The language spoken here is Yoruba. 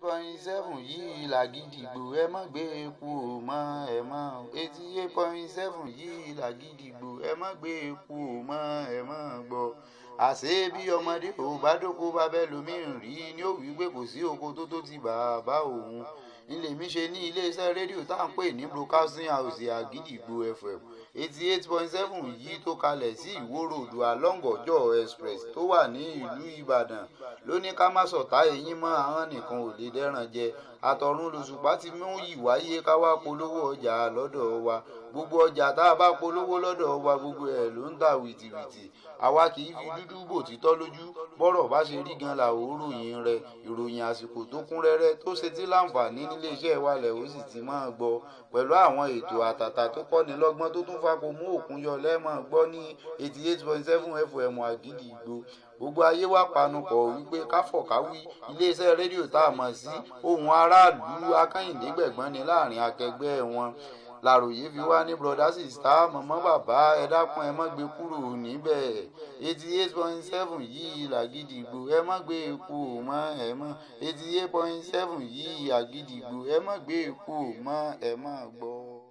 88.7 yìí làgídìgbò ẹ má gbé epo mọ́ ẹ mọ́ 88.7 yìí làgídìgbò ẹ má gbé epo mọ́ ẹ mọ́ gbọ́. àṣé bí ọmọdé ò bá dóko bá bẹ́ẹ̀ lómìnir rí ni ó wí pé kò sí oko tó tó ti bàbá òun. ilé mi ṣe ní iléeṣẹ́ rédíò tá à ń pè ní broadcasting house àgídìgbò FM 88.7 yìí tó kalẹ̀ sí Ìwó Road along Ọjọ́ Express tó wà ní ìlú Ìbàdàn ló ní ká má sọ̀tá eyín mọ́ àwọn nìkan ò lè dẹ́ran jẹ. àtọ̀run lòṣùpá ti mú ìwáyé ká wá polówó ọjà lọ́dọ̀ wa. gbogbo ọjà tá a bá polówó lọ́dọ̀ wa gbogbo ẹ̀ ló ń tà wìtìwìtì. àwa kì í fi dúdú bò títọ́ lójú. bọ́rọ̀ bá ṣe rí gan la ò ròyìn rẹ̀. ìròyìn àsìkò tó kún rẹ́rẹ́ tó ṣe tí láǹfààní níléeṣẹ́ wa lẹ̀ ó sì ti máa gbọ́. pẹ̀lú àwọn ètò àtàtà tó kọ́ni lọ́gbọ́n tó tún fapò mú òkun yọ lẹ́mọ̀ gbọ́ ní 88.7 FM àgídìgbò. gbogbo ayé wa panupọ̀ wípé káfọ̀káwí iléeṣẹ́ rédíò tá a mọ̀ sí ohùn aráàlú akányìndé gbẹ̀gbọ́n ni láàrin akẹgbẹ́ wọn. làròyé fi wá ní brother sista mọ̀mọ́ bàbá ẹ dákun ẹ má gbé kúrò níbẹ̀. 88.7 yìí làgídìgbò ẹ má gbé epo mọ́ ẹ mọ́ 88.7 yìí àgídìgbò ẹ má gbé epo mọ́ ẹ mọ́ gbọ́.